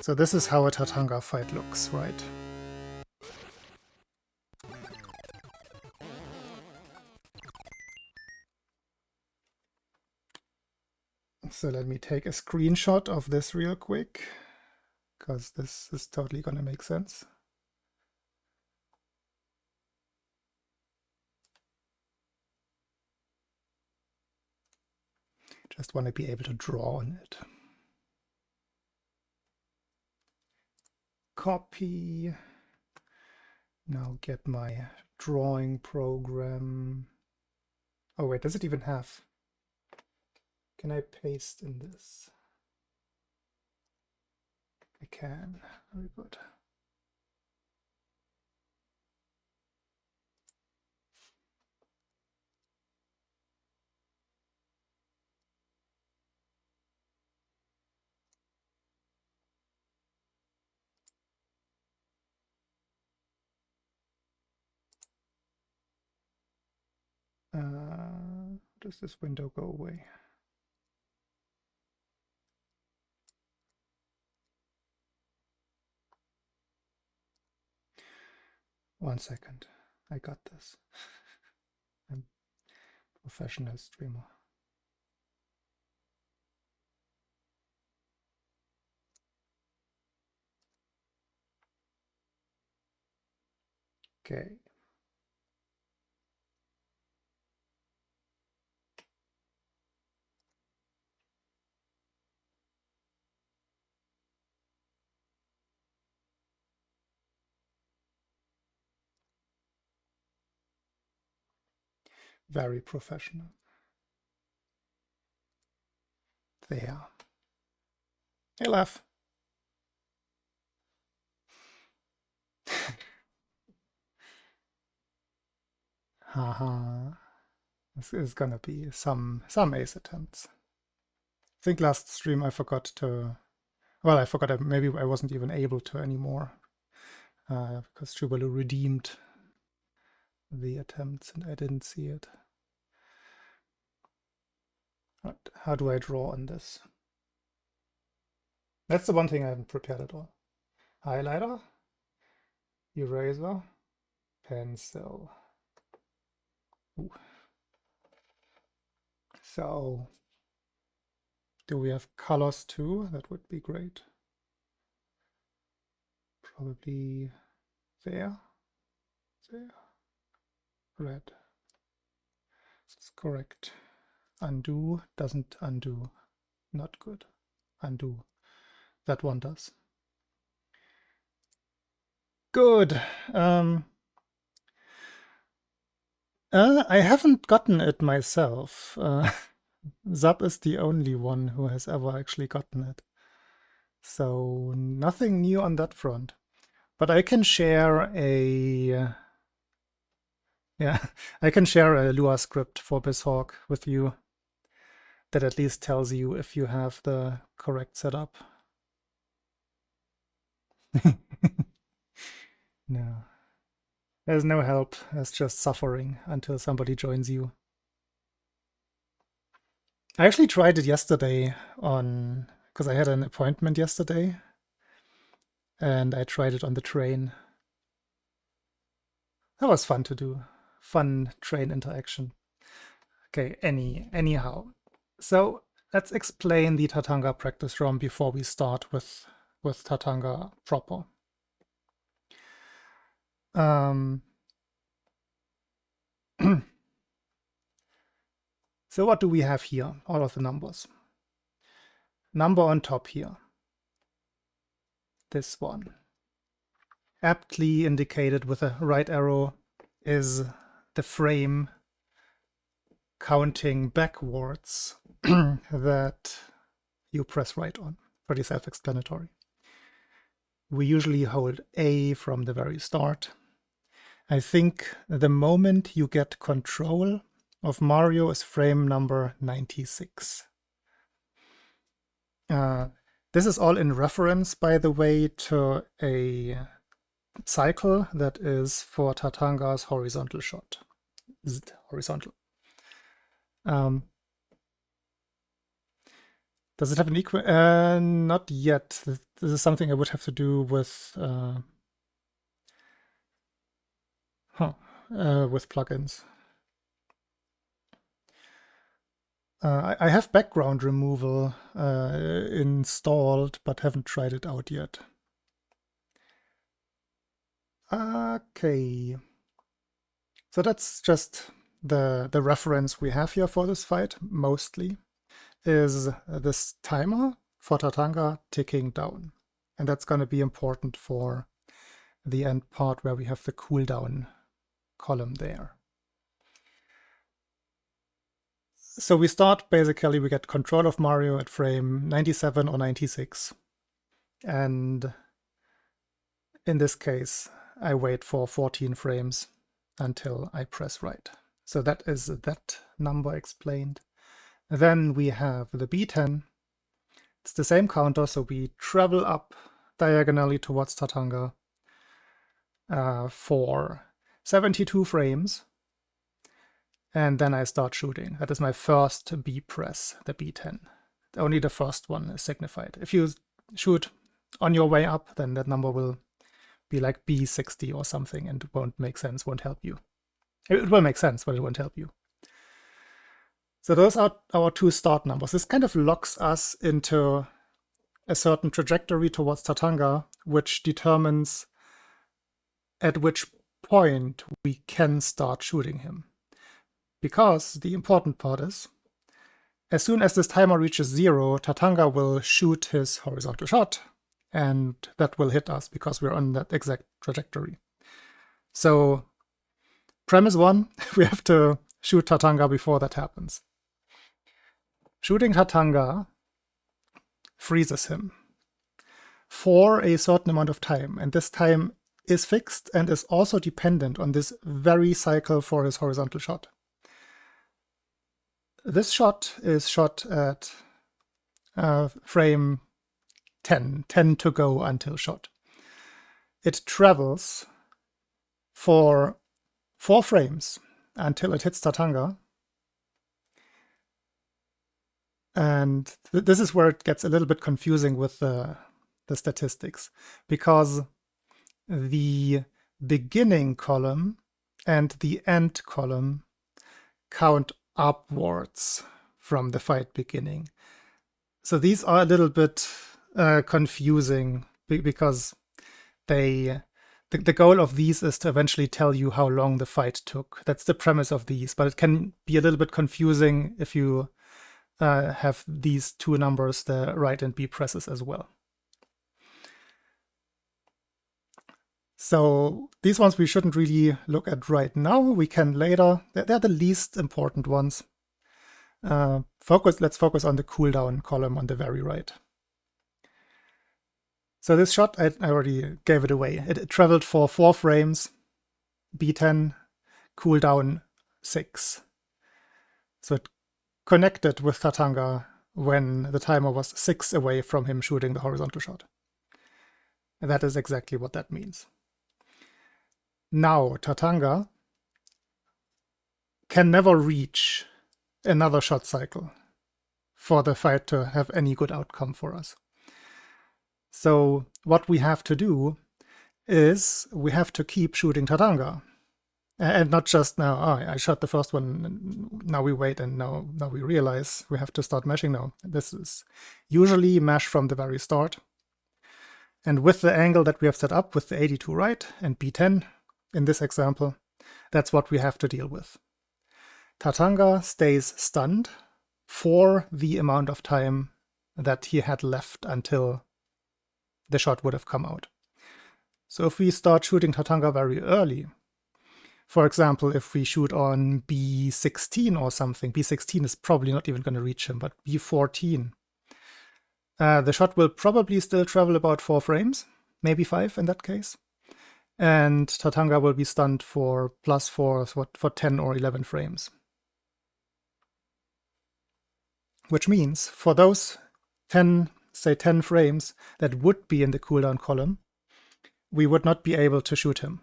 So this is how a Tatanga fight looks, right? So let me take a screenshot of this real quick, because this is totally gonna make sense. Just want to be able to draw on it. Copy. Now get my drawing program. Oh wait, does it even have? Can I paste in this? I can. Very good. Does this window go away? One second. I got this. I'm a professional streamer. Okay. Very professional. There. Hey, Lef. Haha. This is gonna be some ace attempts. I think last stream I forgot to... Well, I forgot, maybe I wasn't even able to anymore. Because Jubalu redeemed the attempts and I didn't see it. How do I draw on this? That's the one thing I haven't prepared at all. Highlighter, eraser, pencil. Ooh. So, do we have colors too? That would be great. Probably there, red. This is correct. Undo doesn't undo. Not good. Undo. That one does. Good. I haven't gotten it myself. Zap is the only one who has ever actually gotten it. So nothing new on that front. But I can share a... I can share a Lua script for BizHawk with you that at least tells you if you have the correct setup. No. There's no help. There's just suffering until somebody joins you. I actually tried it yesterday because I had an appointment yesterday and I tried it on the train. That was fun to do. Fun train interaction. Okay, anyhow. So let's explain the Tatanga practice ROM before we start with Tatanga proper. So what do we have here? All of the numbers. Number on top here. This one. Aptly indicated with a right arrow is the frame counting backwards that you press right on. Pretty self-explanatory. We usually hold A from the very start. I think the moment you get control of Mario is frame number 96. This is all in reference, by the way, to a cycle that is for Tatanga's horizontal shot. Horizontal. Does it have an equal? Not yet. This is something I would have to do with with plugins. I have background removal installed, but haven't tried it out yet. Okay. So that's just the reference we have here for this fight, mostly, is this timer for Tatanga ticking down. And that's going to be important for the end part where we have the cooldown column there. So we start, basically, we get control of Mario at frame 97 or 96. And in this case, I wait for 14 frames until I press right. So that is that number explained. Then we have the B10. It's the same counter, so we travel up diagonally towards Tatanga for 72 frames. And then I start shooting. That is my first B press, the B10. Only the first one is signified. If you shoot on your way up, then that number will be like B60 or something and won't make sense, won't help you. It will make sense, but it won't help you. So those are our two start numbers. This kind of locks us into a certain trajectory towards Tatanga, which determines at which point we can start shooting him. Because the important part is, as soon as this timer reaches 0, Tatanga will shoot his horizontal shot, and that will hit us because we're on that exact trajectory. So, premise 1, we have to shoot Tatanga before that happens. Shooting Tatanga freezes him for a certain amount of time, and this time is fixed and is also dependent on this very cycle for his horizontal shot. This shot is shot at frame 10 to go until shot. It travels for 4 frames until it hits Tatanga. And this is where it gets a little bit confusing with the statistics, because the beginning column and the end column count upwards from the fight beginning. So these are a little bit confusing because the goal of these is to eventually tell you how long the fight took. That's the premise of these, but it can be a little bit confusing if you have these two numbers, the right and B presses as well. So these ones we shouldn't really look at right now. We can later. They're the least important ones. Let's focus on the cooldown column on the very right. So this shot, I already gave it away. It traveled for 4 frames, B10, cooldown 6. So it connected with Tatanga when the timer was 6 away from him shooting the horizontal shot. And that is exactly what that means. Now, Tatanga can never reach another shot cycle for the fight to have any good outcome for us. So what we have to do is we have to keep shooting Tatanga. And not just now, I shot the first one, now we wait and now we realize we have to start meshing now. This is usually mesh from the very start. And with the angle that we have set up with the 82 right and B10 in this example, that's what we have to deal with. Tatanga stays stunned for the amount of time that he had left until the shot would have come out. So if we start shooting Tatanga very early, for example, if we shoot on B16 or something, B16 is probably not even going to reach him, but B14, the shot will probably still travel about 4 frames, maybe 5 in that case. And Tatanga will be stunned for +4 for 10 or 11 frames. Which means for those 10 frames that would be in the cooldown column, we would not be able to shoot him.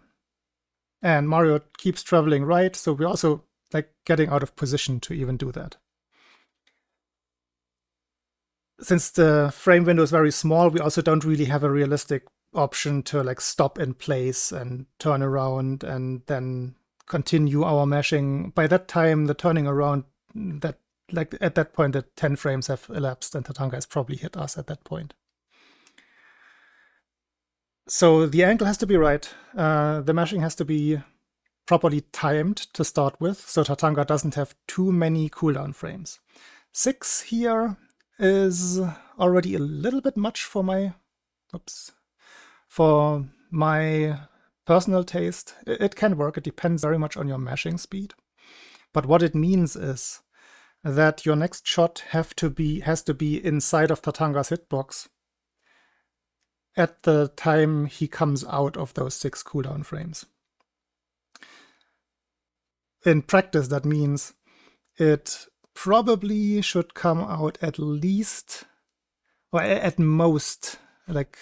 And Mario keeps traveling right, so we're also like getting out of position to even do that. since the frame window is very small, we also don't really have a realistic option to like stop in place and turn around and then continue our meshing. By that time, the turning around, that like at that point, the 10 frames have elapsed and Tatanga has probably hit us at that point. So the angle has to be right. The meshing has to be properly timed to start with, so Tatanga doesn't have too many cooldown frames. 6 here is already a little bit much for my, for my personal taste. It can work. It depends very much on your meshing speed. But what it means is that your next shot has to be inside of Tatanga's hitbox at the time he comes out of those 6 cooldown frames. In practice, that means it probably should come out at least, or at most, like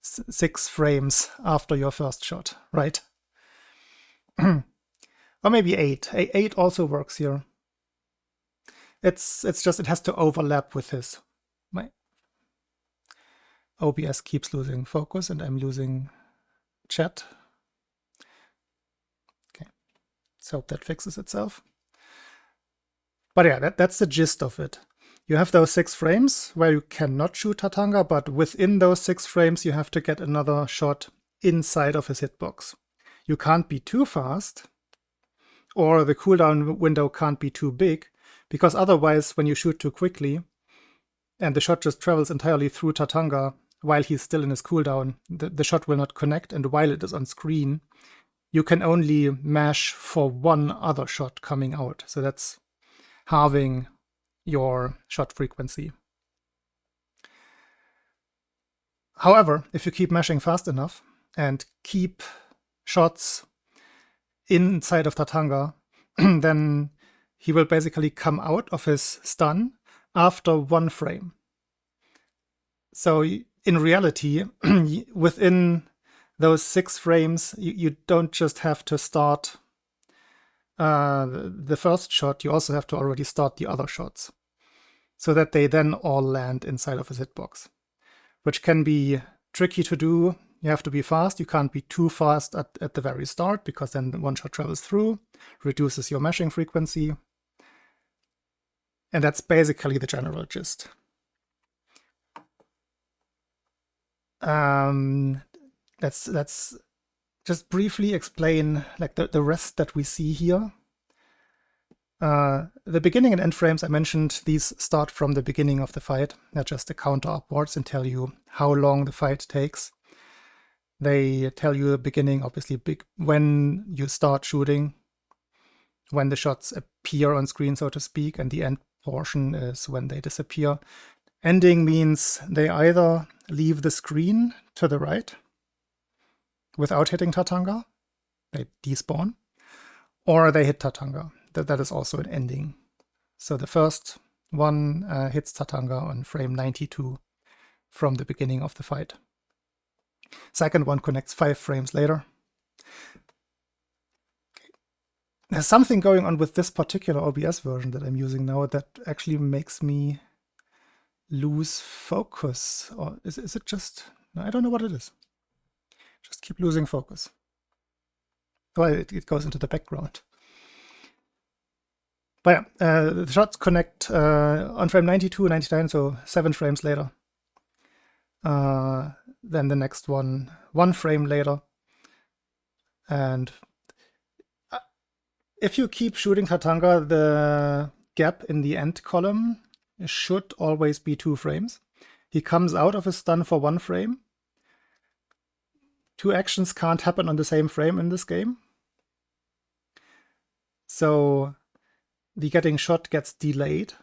6 frames after your first shot, right? Or maybe 8. 8 also works here. It's just, it has to overlap with his. My OBS keeps losing focus and I'm losing chat. Okay, let's hope that fixes itself. But yeah, that's the gist of it. You have those 6 frames where you cannot shoot Tatanga, but within those 6 frames you have to get another shot inside of his hitbox. You can't be too fast, or the cooldown window can't be too big, because otherwise when you shoot too quickly and the shot just travels entirely through Tatanga while he's still in his cooldown, the shot will not connect, and while it is on screen, you can only mash for one other shot coming out. So that's halving your shot frequency. However, if you keep mashing fast enough and keep shots inside of Tatanga, then he will basically come out of his stun after 1 frame. So in reality, within those 6 frames, you don't just have to start the first shot, you also have to already start the other shots, so that they then all land inside of his hitbox, which can be tricky to do. You have to be fast. You can't be too fast at the very start, because then one shot travels through, reduces your meshing frequency. And that's basically the general gist. Let's just briefly explain like the rest that we see here. The beginning and end frames I mentioned, these start from the beginning of the fight. They're just a counter upwards and tell you how long the fight takes. They tell you the beginning, obviously, when you start shooting, when the shots appear on screen, so to speak, and the end portion is when they disappear. Ending means they either leave the screen to the right without hitting Tatanga, they despawn, or they hit Tatanga. That is also an ending. So the first one hits Tatanga on frame 92 from the beginning of the fight. Second one connects 5 frames later. There's something going on with this particular OBS version that I'm using now that actually makes me lose focus. Or is it just... I don't know what it is. Just keep losing focus. Well, it goes into the background. But yeah, the shots connect on frame 92, 99, so 7 frames later. Then the next one, 1 frame later. And if you keep shooting Tatanga, the gap in the end column should always be 2 frames. He comes out of his stun for 1 frame. 2 actions can't happen on the same frame in this game. So the getting shot gets delayed.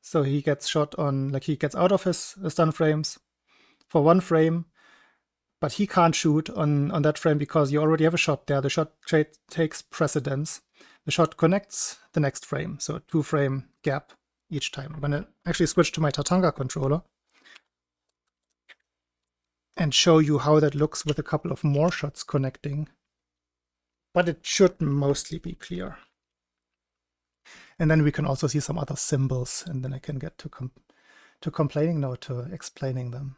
So he gets shot on, like he gets out of his stun frames for 1 frame, but he can't shoot on that frame because you already have a shot there. The shot takes precedence. The shot connects the next frame, so a 2 frame gap each time. When I actually switch to my Tatanga controller and show you how that looks with a couple of more shots connecting, but it should mostly be clear. And then we can also see some other symbols, and then I can get to To complaining? No, to explaining them.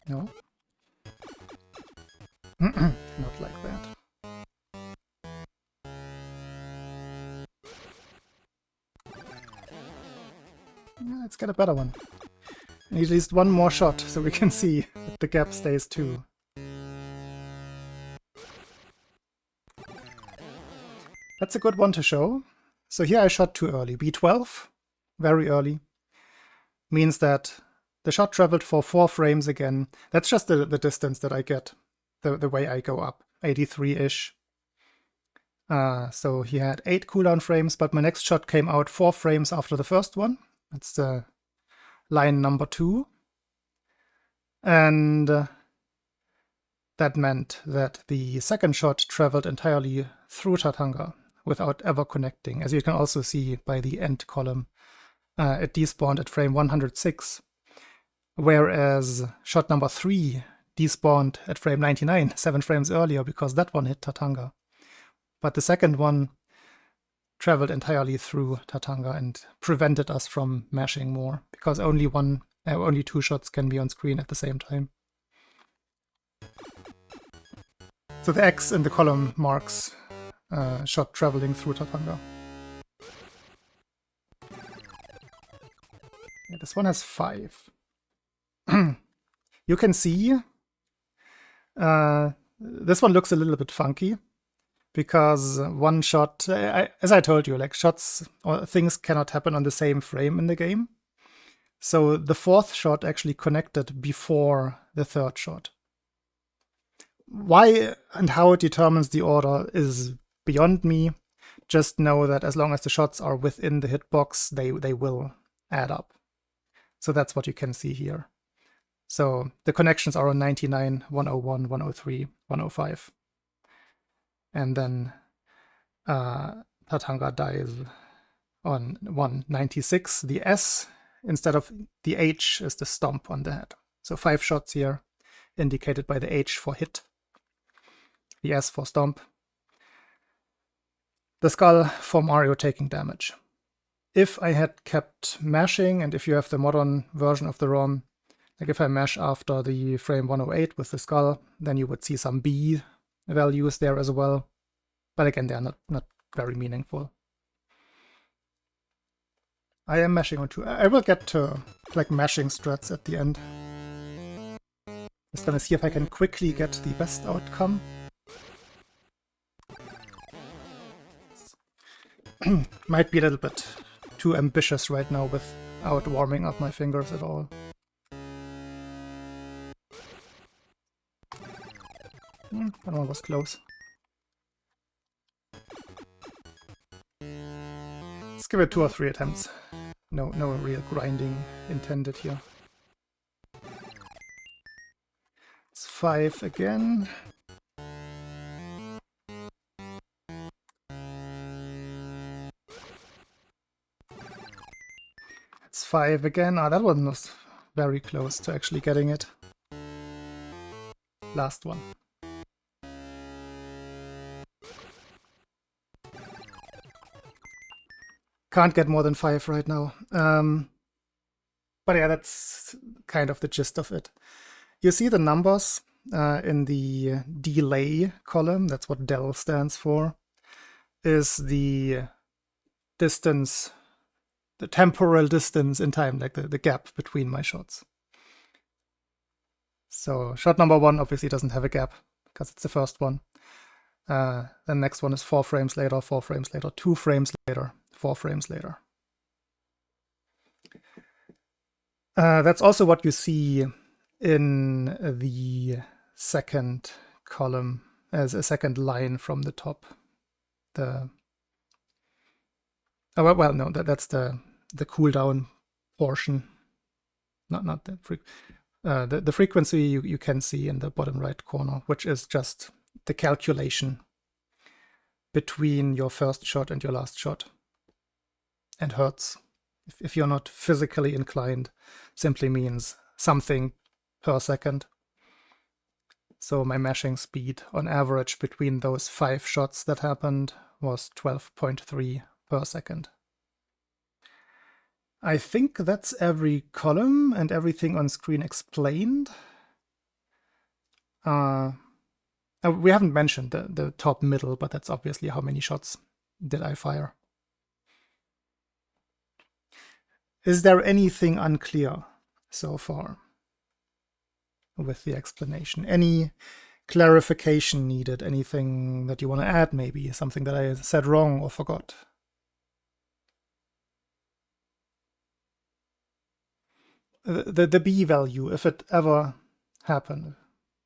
No? Not like that. Yeah, let's get a better one. I need at least one more shot so we can see that the gap stays 2. That's a good one to show. So here I shot too early. B12, very early, means that the shot traveled for 4 frames again. That's just the distance that I get, the way I go up, 83-ish. So he had 8 cooldown frames, but my next shot came out 4 frames after the first one. That's the line number 2. And that meant that the second shot traveled entirely through Tatanga without ever connecting. As you can also see by the end column, it despawned at frame 106, whereas shot number 3 despawned at frame 99, 7 frames earlier, because that one hit Tatanga. But the second one traveled entirely through Tatanga and prevented us from mashing more, because only 2 shots can be on screen at the same time. So the X in the column marks shot traveling through Tatanga. Yeah, this one has 5. You can see this one looks a little bit funky, because one shot, as I told you, like shots or things cannot happen on the same frame in the game. So the 4th shot actually connected before the 3rd shot. Why and how it determines the order is beyond me. Just know that as long as the shots are within the hitbox, they will add up. So that's what you can see here. So the connections are on 99, 101, 103, 105. And then Tatanga dies on 196. The S instead of the H is the stomp on the head. So 5 shots here, indicated by the H for hit, the S for stomp, the skull for Mario taking damage. If I had kept mashing, and if you have the modern version of the ROM, like if I mash after the frame 108 with the skull, then you would see some B values there as well. But again, they are not very meaningful. I am mashing on 2. I will get to like mashing strats at the end. Just gonna see if I can quickly get the best outcome. Might be a little bit too ambitious right now without warming up my fingers at all. That one was close. Let's give it 2 or 3 attempts. No real grinding intended here. It's 5 again. It's 5 again. Ah, that one was very close to actually getting it. Last one. Can't get more than 5 right now. But yeah, that's kind of the gist of it. You see the numbers in the delay column, that's what del stands for, is the distance, the temporal distance in time, like the gap between my shots. So shot number 1 obviously doesn't have a gap, because it's the first one. The next one is 4 frames later, 4 frames later, 2 frames later, 4 frames later. That's also what you see in the second column as a second line from the top. That's the cooldown portion. Not the frequency you can see in the bottom right corner, which is just the calculation between your first shot and your last shot, and hertz. if you're not physically inclined, simply means something per second. So my mashing speed on average between those 5 shots that happened was 12.3 per second. I think that's every column and everything on screen explained. We haven't mentioned the top middle, but that's obviously how many shots did I fire. Is there anything unclear so far with the explanation? Any clarification needed? Anything that you want to add, maybe? Something that I said wrong or forgot? The B value, if it ever happened.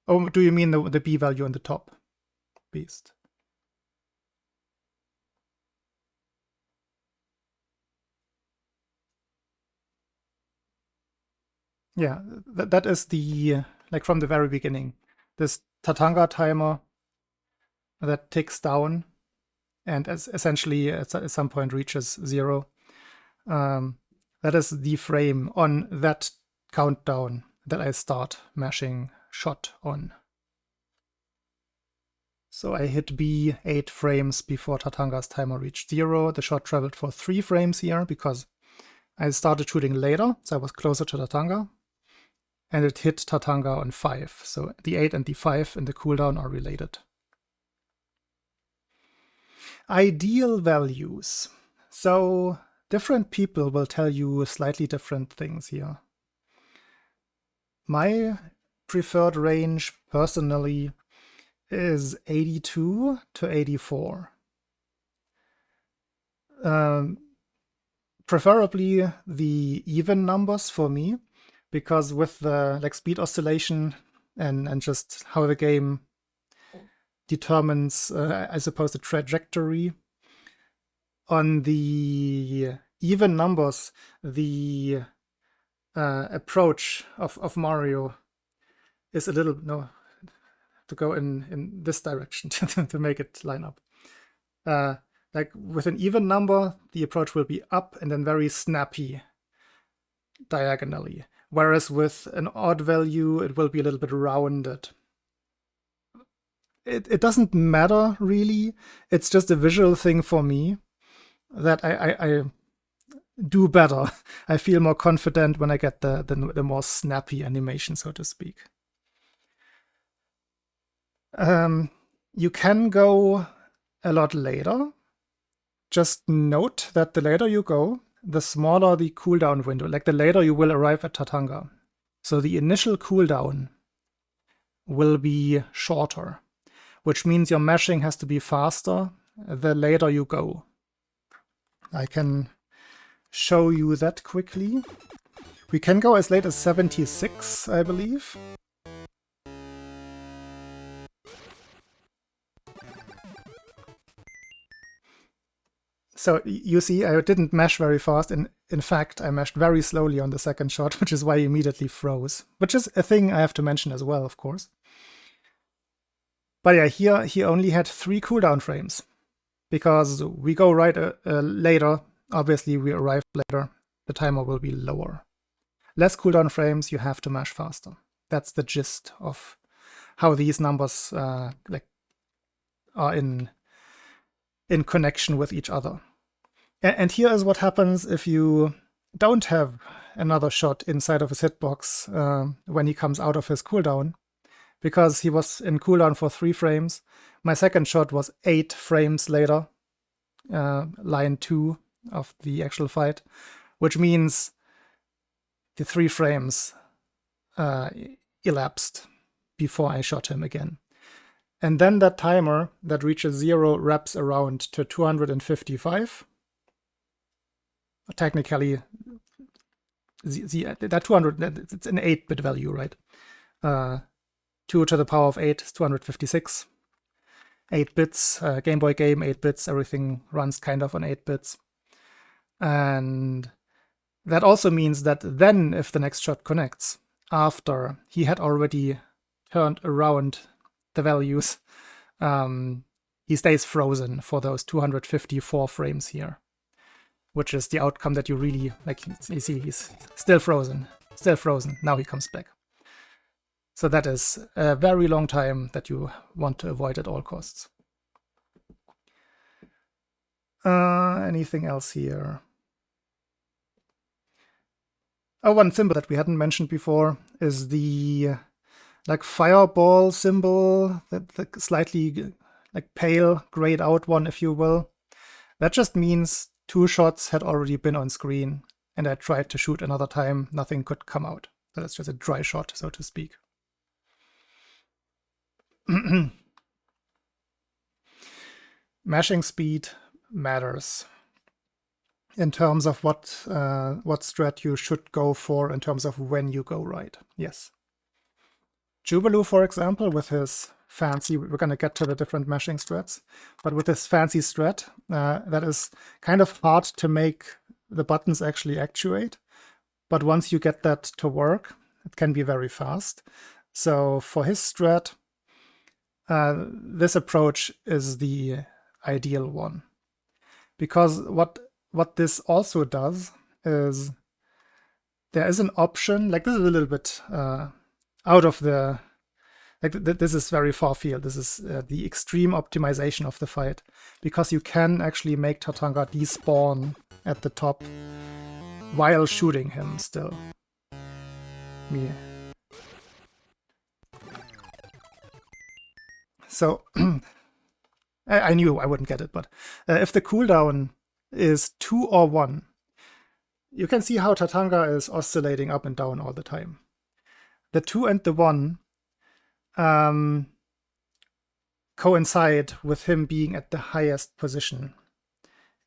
Oh, do you mean the B value in the top beast? Yeah, that is the, like from the very beginning, this Tatanga timer that ticks down and essentially at some point reaches 0. That is the frame on that countdown that I start mashing shot on. So I hit B 8 frames before Tatanga's timer reached 0. The shot traveled for 3 frames here because I started shooting later, so I was closer to Tatanga. And it hit Tatanga on 5. So the 8 and the 5 in the cooldown are related. Ideal values. So different people will tell you slightly different things here. My preferred range, personally, is 82 to 84. Preferably the even numbers for me, because with the speed oscillation and just how the game determines, I suppose, the trajectory. On the even numbers, the approach of Mario is a little, to go in this direction to make it line up. Like with an even number, the approach will be up and then very snappy diagonally. Whereas with an odd value, it will be a little bit rounded. It doesn't matter, really. It's just a visual thing for me that I do better. I feel more confident when I get the more snappy animation, so to speak. You can go a lot later. Just note that the later you go, the smaller the cooldown window, like the later you will arrive at Tatanga. So the initial cooldown will be shorter, which means your mashing has to be faster the later you go. I can show you that quickly. We can go as late as 76, I believe. So you see, I didn't mash very fast. In fact, I mashed very slowly on the second shot, which is why I immediately froze. Which is a thing I have to mention as well, of course. But yeah, here he only had 3 cooldown frames. Because we go right later, obviously we arrive later, the timer will be lower. Less cooldown frames, you have to mash faster. That's the gist of how these numbers are in connection with each other. And here is what happens if you don't have another shot inside of his hitbox when he comes out of his cooldown. Because he was in cooldown for 3 frames. My second shot was 8 frames later, line 2 of the actual fight, which means the 3 frames elapsed before I shot him again. And then that timer that reaches 0 wraps around to 255. Technically, that 200, it's an 8-bit value, right? 2 to the power of 8 is 256. 8 bits, Game Boy game, 8 bits, everything runs kind of on 8 bits. And that also means that then, if the next shot connects, after he had already turned around the values, he stays frozen for those 254 frames here, which is the outcome that you really like. You see, he's still frozen. Now he comes back. So that is a very long time that you want to avoid at all costs. Anything else here? Oh, one symbol that we hadn't mentioned before is the like fireball symbol, the slightly like pale grayed out one, if you will. That just means 2 shots had already been on screen, and I tried to shoot another time, nothing could come out. So that's just a dry shot, so to speak. Mashing speed matters in terms of what strat you should go for in terms of when you go right. Yes. Jubilu, for example, with his fancy, we're going to get to the different mashing strats, but with this fancy strat, that is kind of hard to make the buttons actually actuate. But once you get that to work, it can be very fast. So for his strat, this approach is the ideal one. Because what this also does is there is an option, like this is a little bit out of the, like this is very far field. This is the extreme optimization of the fight, because you can actually make Tatanga despawn at the top while shooting him still. So I knew I wouldn't get it, but if the cooldown is 2 or 1, you can see how Tatanga is oscillating up and down all the time. The 2 and the 1 coincide with him being at the highest position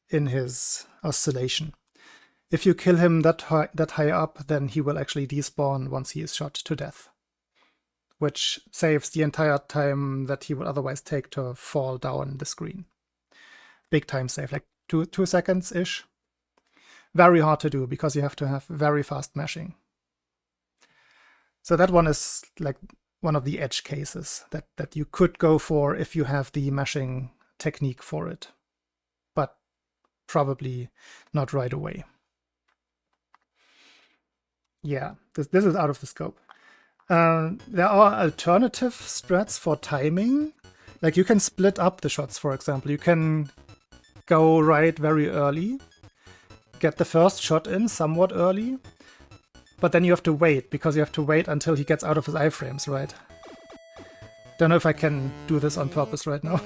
in his oscillation. If you kill him that high up, then he will actually despawn once he is shot to death, which saves the entire time that he would otherwise take to fall down the screen. Big time save, like 2 seconds-ish. Very hard to do because you have to have very fast mashing. So that one is like one of the edge cases that you could go for if you have the mashing technique for it, but probably not right away. Yeah, this is out of the scope. There are alternative strats for timing. Like you can split up the shots, for example. You can go right very early, get the first shot in somewhat early, but then you have to wait, because you have to wait until he gets out of his iframes, right? Don't know if I can do this on purpose right now.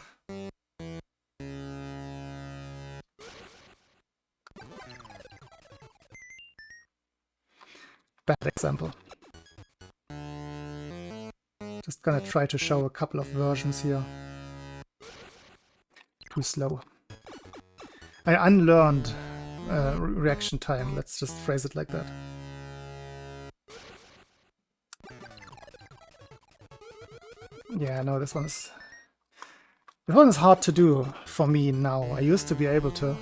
Bad example. Just gonna try to show a couple of versions here. Too slow. I unlearned reaction time, let's just phrase it like that. Yeah, no, this one is hard to do for me now. I used to be able to.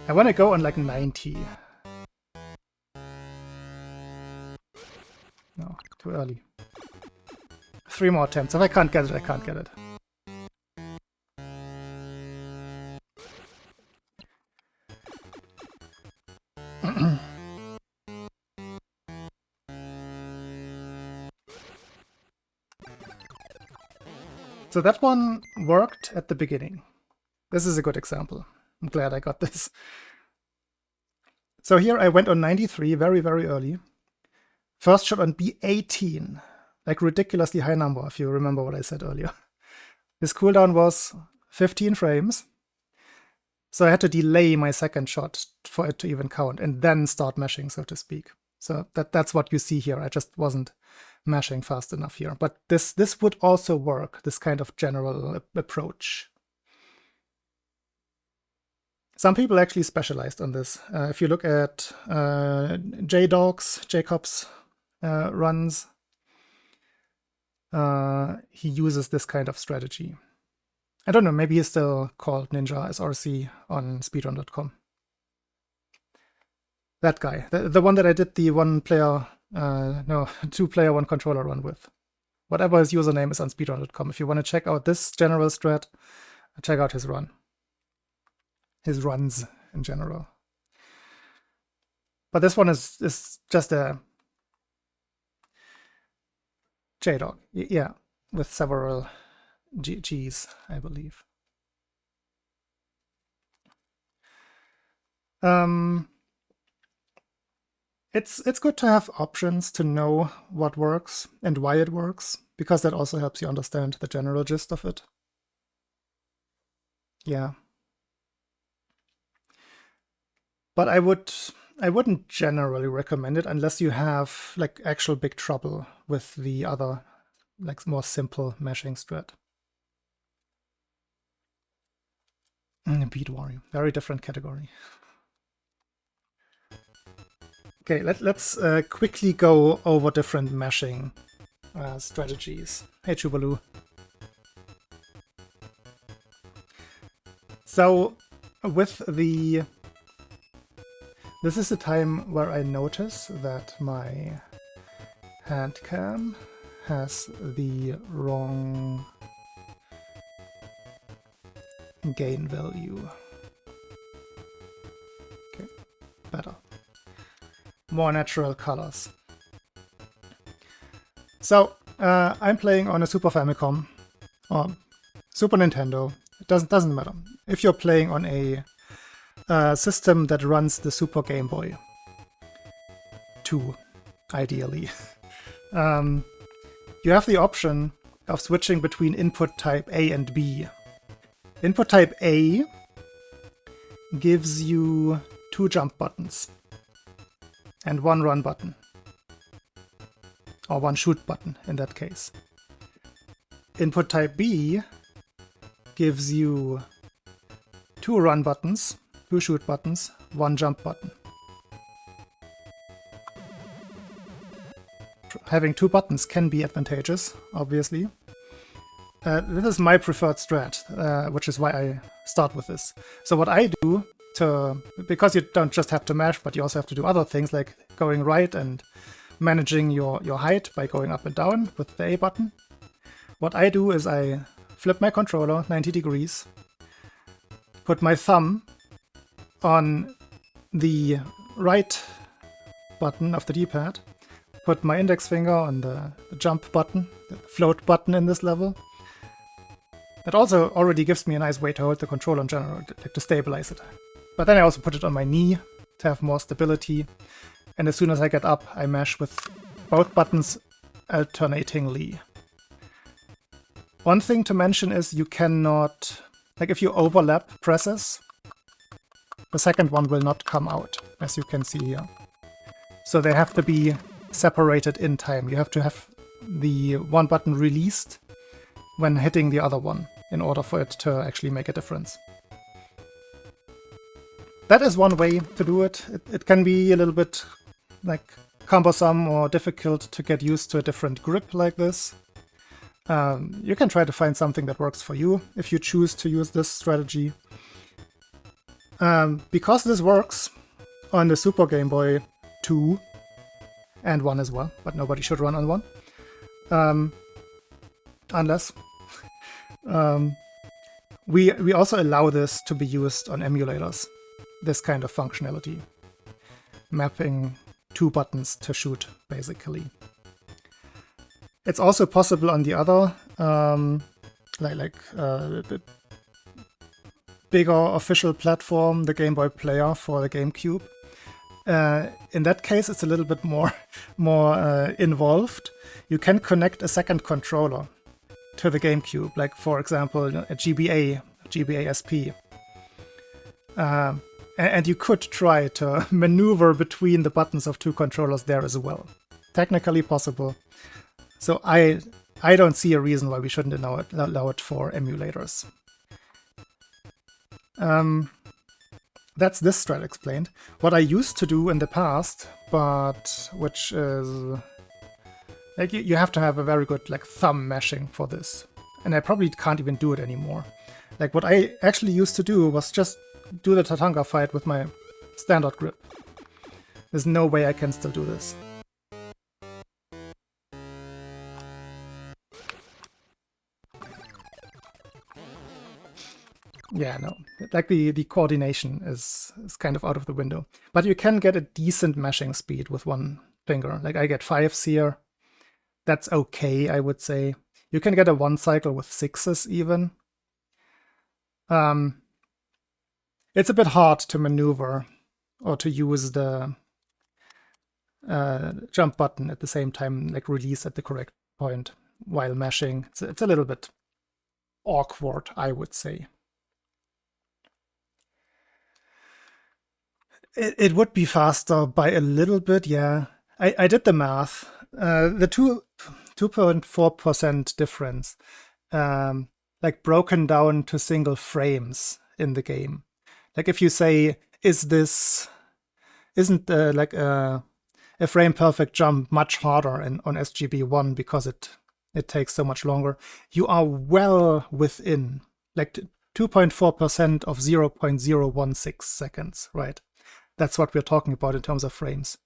I want to go on like 90. No, too early. 3 more attempts. If I can't get it, I can't get it. So that one worked at the beginning. This is a good example. I'm glad I got this. So here I went on 93 very, very early. First shot on B18. Like ridiculously high number, if you remember what I said earlier. His cooldown was 15 frames. So I had to delay my second shot for it to even count and then start mashing, so to speak. So that's what you see here. I just wasn't mashing fast enough here. But this would also work, this kind of general approach. Some people actually specialized on this. If you look at Jacob's runs, he uses this kind of strategy. I don't know, maybe he's still called Ninja SRC on speedrun.com. That guy, the one that I did the 2-player, 1-controller run with. Whatever his username is on speedrun.com. If you want to check out this general strat, check out his run. His runs in general. But this one is just a JDog. Yeah, with several Gs, I believe. It's good to have options to know what works and why it works, because that also helps you understand the general gist of it. Yeah. But I wouldn't generally recommend it unless you have like actual big trouble with the other, like more simple meshing strat. Beat Warrior, very different category. Okay, let's quickly go over different meshing strategies. Hey, Chubaloo. So, with the... This is the time where I notice that my hand cam has the wrong gain value. Okay, better. More natural colors. So, I'm playing on a Super Famicom or Super Nintendo. It doesn't matter. If you're playing on a system that runs the Super Game Boy 2, ideally, you have the option of switching between input type A and B. Input type A gives you 2 jump buttons and 1 run button, or 1 shoot button in that case. Input type B gives you 2 run buttons, 2 shoot buttons, 1 jump button. Having 2 buttons can be advantageous, obviously. This is my preferred strat, which is why I start with this. So what I do because you don't just have to mash, but you also have to do other things like going right and managing your height by going up and down with the A button. What I do is I flip my controller 90 degrees, put my thumb on the right button of the D-pad, put my index finger on the jump button, the float button in this level. That also already gives me a nice way to hold the controller in general, to stabilize it. But then I also put it on my knee to have more stability, and as soon as I get up, I mash with both buttons alternatingly. One thing to mention is you cannot, like if you overlap presses, the second one will not come out, as you can see here. So they have to be separated in time. You have to have the one button released when hitting the other one in order for it to actually make a difference. That is one way to do it. It can be a little bit like cumbersome or difficult to get used to a different grip like this. You can try to find something that works for you if you choose to use this strategy. Because this works on the Super Game Boy 2 and 1 as well, but nobody should run on 1. Unless. We also allow this to be used on emulators, this kind of functionality. Mapping 2 buttons to shoot, basically. It's also possible on the other, the bigger official platform, the Game Boy Player for the GameCube. In that case, it's a little bit more involved. You can connect a second controller to the GameCube, like for example a GBA SP. And you could try to maneuver between the buttons of 2 controllers there as well. Technically possible. So I don't see a reason why we shouldn't allow it for emulators. That's this strat explained. What I used to do in the past, but which is like you have to have a very good like thumb mashing for this, and I probably can't even do it anymore. Like what I actually used to do was just do the Tatanga fight with my standard grip. There's no way I can still do this. Yeah, no. Like the coordination is kind of out of the window. But you can get a decent mashing speed with one finger. Like I get 5s here. That's okay, I would say. You can get a 1 cycle with 6s even. It's a bit hard to maneuver or to use the jump button at the same time, like release at the correct point while mashing. It's a little bit awkward, I would say. It would be faster by a little bit, yeah. I did the math. The 2.4% difference, like broken down to single frames in the game. Like if you say, isn't like a frame perfect jump much harder on SGB1 because it takes so much longer, you are well within like 2.4% of 0.016 seconds, right? That's what we're talking about in terms of frames.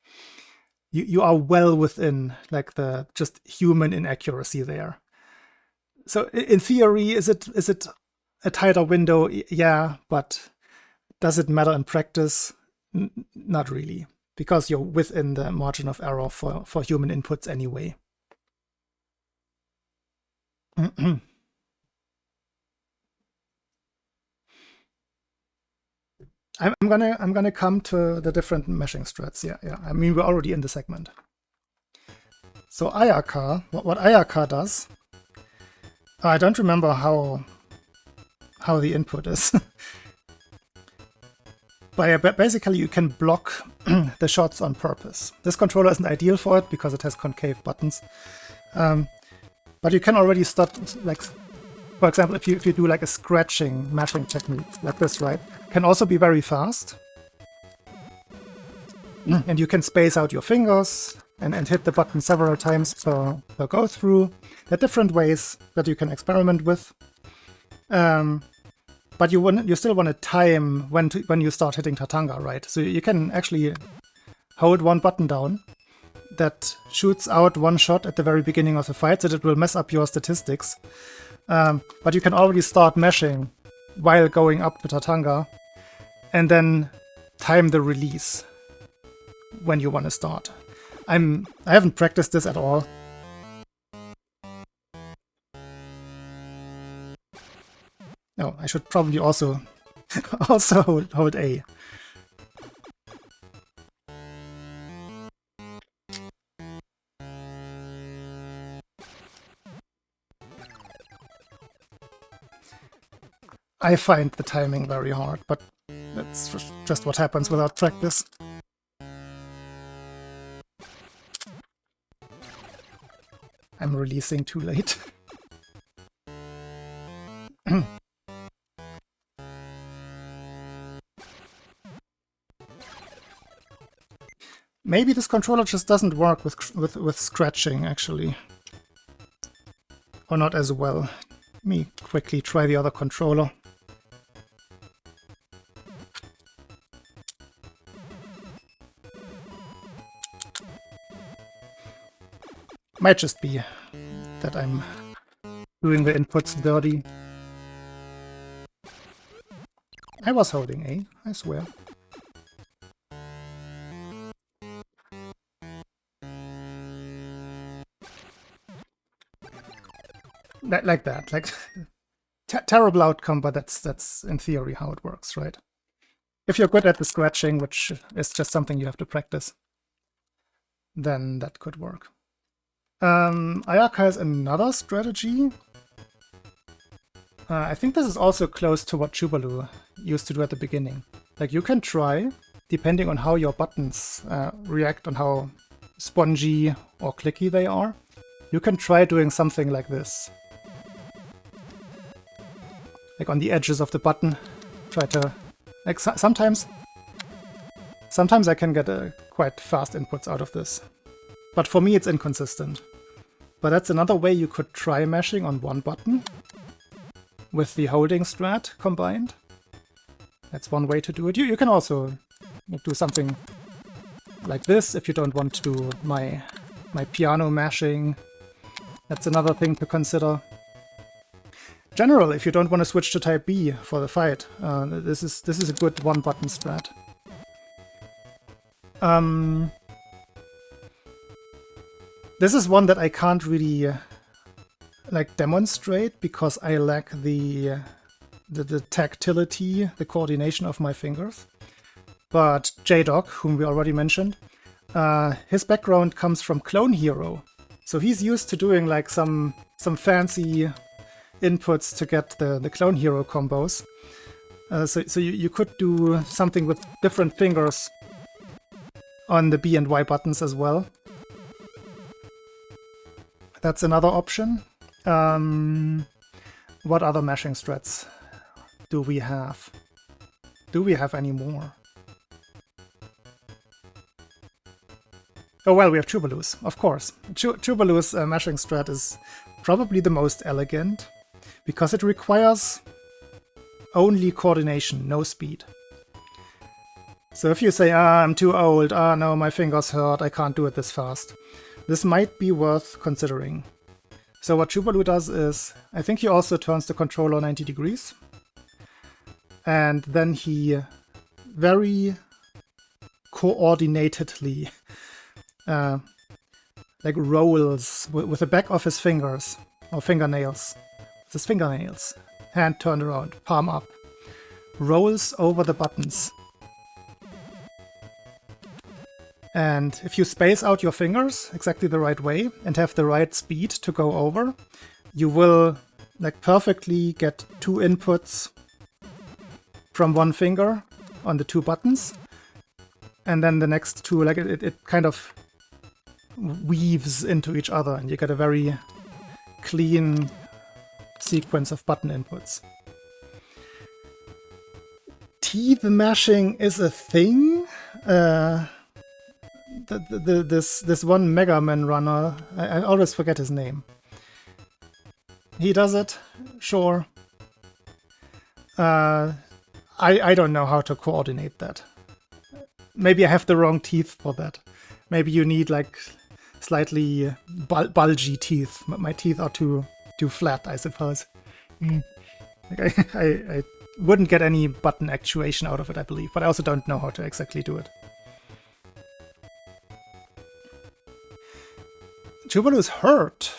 You are well within like the just human inaccuracy there. So in theory, is it a tighter window? Yeah, but does it matter in practice? Not really, because you're within the margin of error for human inputs anyway. I'm gonna come to the different meshing strats. Yeah. I mean, we're already in the segment. So IRK, what IRK does, I don't remember how the input is. But basically, you can block the shots on purpose. This controller isn't ideal for it because it has concave buttons. But you can already start, like, for example, if you do like a scratching mashing technique like this, right? Can also be very fast. And you can space out your fingers and hit the button several times per go through. There are different ways that you can experiment with. But you still want to time when you start hitting Tatanga, right? So you can actually hold one button down that shoots out one shot at the very beginning of the fight, so that it will mess up your statistics. But you can already start mashing while going up to Tatanga, and then time the release when you want to start. I haven't practiced this at all. No, I should probably also hold A. I find the timing very hard, but that's just what happens without practice. I'm releasing too late. Maybe this controller just doesn't work with scratching, actually. Or not as well. Let me quickly try the other controller. Might just be that I'm doing the inputs dirty. I was holding A, I swear. Like that, like terrible outcome, but that's in theory how it works, right? If you're good at the scratching, which is just something you have to practice, then that could work. Ayaka has another strategy. I think this is also close to what Chubalu used to do at the beginning. Like, you can try, depending on how your buttons react, on how spongy or clicky they are, you can try doing something like this. Like on the edges of the button, try to... Like sometimes I can get quite fast inputs out of this. But for me it's inconsistent. But that's another way you could try mashing on one button with the holding strat combined. That's one way to do it. You can also do something like this if you don't want to do my piano mashing. That's another thing to consider. General, if you don't want to switch to type B for the fight, this is a good one-button strat. This is one that I can't really like demonstrate because I lack the tactility, the coordination of my fingers. But J-Dog, whom we already mentioned, his background comes from Clone Hero, so he's used to doing like some fancy inputs to get the Clone Hero combos. So you could do something with different fingers on the B and Y buttons as well. That's another option. What other mashing strats do we have? Do we have any more? Oh well, we have Tuvalu's, of course. Tuvalu's mashing strat is probably the most elegant, because it requires only coordination, no speed. So if you say, I'm too old, no, my fingers hurt, I can't do it this fast, this might be worth considering. So what Tuvalu does is, I think he also turns the controller 90 degrees, and then he very coordinatedly like rolls with the back of his fingers, or fingernails, with his fingernails, hand turned around, palm up, rolls over the buttons. And if you space out your fingers exactly the right way and have the right speed to go over, you will like perfectly get two inputs from one finger on the two buttons, and then the next two, like it kind of weaves into each other, and you get a very clean sequence of button inputs. Teeth mashing is a thing. This one Mega Man runner, I always forget his name. He does it, sure. I don't know how to coordinate that. Maybe I have the wrong teeth for that. Maybe you need like slightly bulgy teeth. My teeth are too flat, I suppose. Like I wouldn't get any button actuation out of it, I believe, but I also don't know how to exactly do it. Tuvalu's hurt.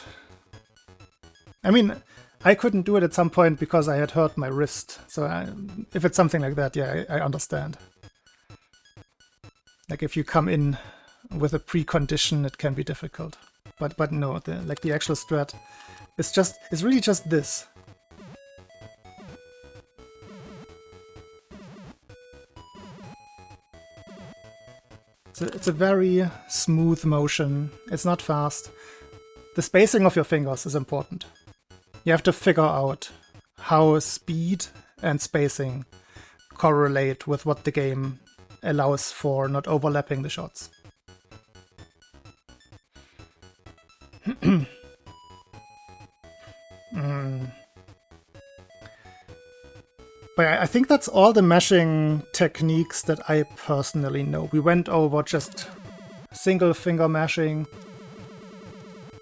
I mean, I couldn't do it at some point because I had hurt my wrist. So if it's something like that, yeah, I understand. Like if you come in with a precondition, it can be difficult. But no, the actual strat is really just this. It's a very smooth motion. It's not fast. The spacing of your fingers is important. You have to figure out how speed and spacing correlate with what the game allows for not overlapping the shots. But I think that's all the mashing techniques that I personally know. We went over just single finger mashing.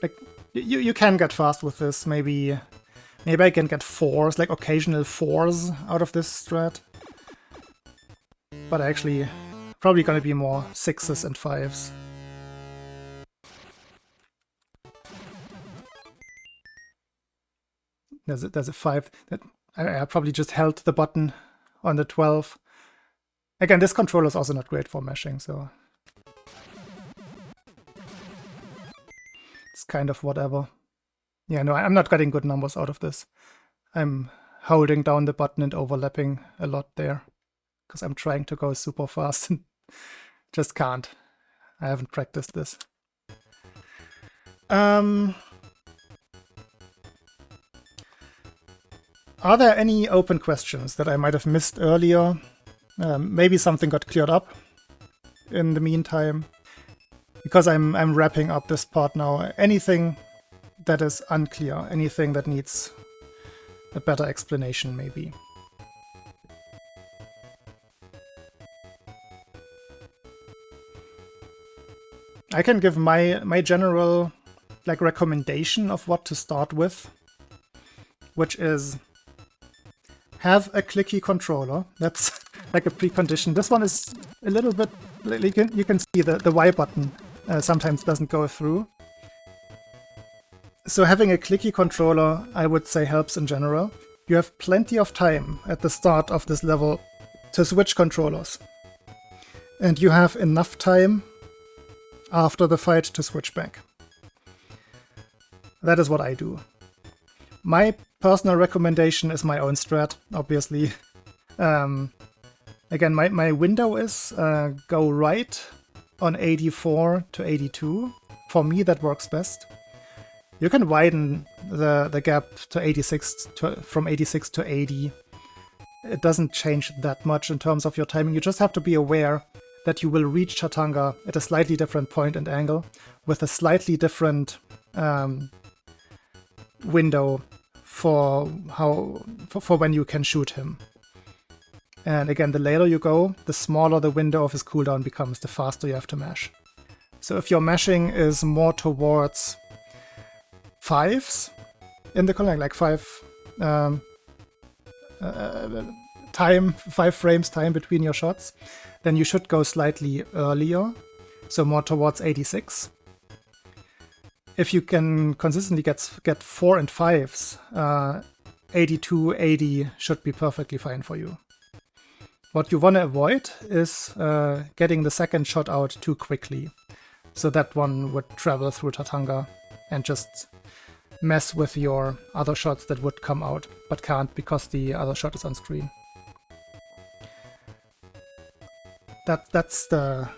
Like you can get fast with this. Maybe I can get fours, like occasional fours out of this strat. But actually, probably gonna be more sixes and fives. There's a 5 that I probably just held the button on the 12. Again, this controller is also not great for mashing, so it's kind of whatever. Yeah, no, I'm not getting good numbers out of this. I'm holding down the button and overlapping a lot there because I'm trying to go super fast and just can't. I haven't practiced this. Are there any open questions that I might have missed earlier? Maybe something got cleared up in the meantime. Because I'm wrapping up this part now. Anything that is unclear, anything that needs a better explanation, maybe. I can give my general like recommendation of what to start with, which is have a clicky controller. That's like a precondition. This one is a little bit, you can see the Y button sometimes doesn't go through. So having a clicky controller, I would say, helps in general. You have plenty of time at the start of this level to switch controllers. And you have enough time after the fight to switch back. That is what I do. My personal recommendation is my own strat, obviously. Again, my window is go right on 84 to 82. For me, that works best. You can widen the gap to 86 from 86 to 80. It doesn't change that much in terms of your timing. You just have to be aware that you will reach Tatanga at a slightly different point and angle with a slightly different window for when you can shoot him. And again, the later you go, the smaller the window of his cooldown becomes, the faster you have to mash. So if your mashing is more towards 5s in the column, like 5 frames time between your shots, then you should go slightly earlier, so more towards 86. If you can consistently get 4 and 5s, 82, 80 should be perfectly fine for you. What you want to avoid is getting the second shot out too quickly, so that one would travel through Tatanga and just mess with your other shots that would come out, but can't because the other shot is on screen. That's the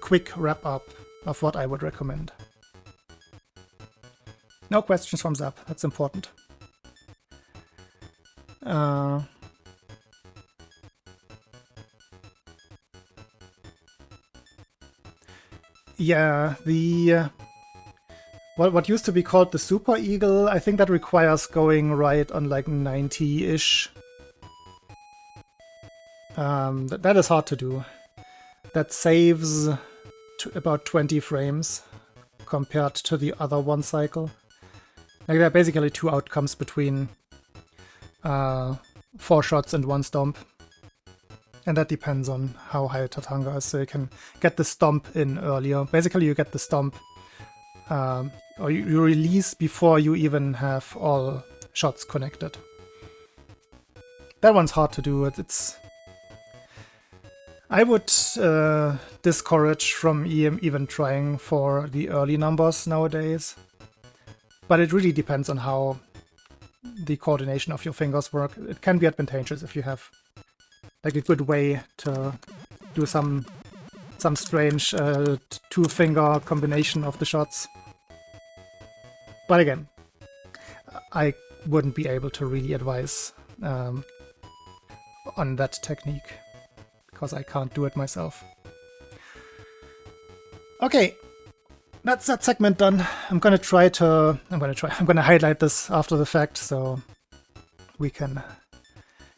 quick wrap-up of what I would recommend. No questions from Zap, that's important. Yeah, the what used to be called the Super Eagle, I think that requires going right on like 90-ish. That is hard to do. That saves about 20 frames compared to the other one cycle. Like there are basically two outcomes between 4 shots and 1 stomp. And that depends on how high Tatanga is, so you can get the stomp in earlier. Basically you get the stomp, or you release before you even have all shots connected. That one's hard to do. I would discourage from even trying for the early numbers nowadays. But it really depends on how the coordination of your fingers work. It can be advantageous if you have like a good way to do some strange 2-finger combination of the shots. But again, I wouldn't be able to really advise on that technique because I can't do it myself. Okay, that's that segment done. I'm gonna highlight this after the fact so we can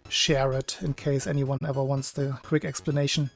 share it in case anyone ever wants the quick explanation.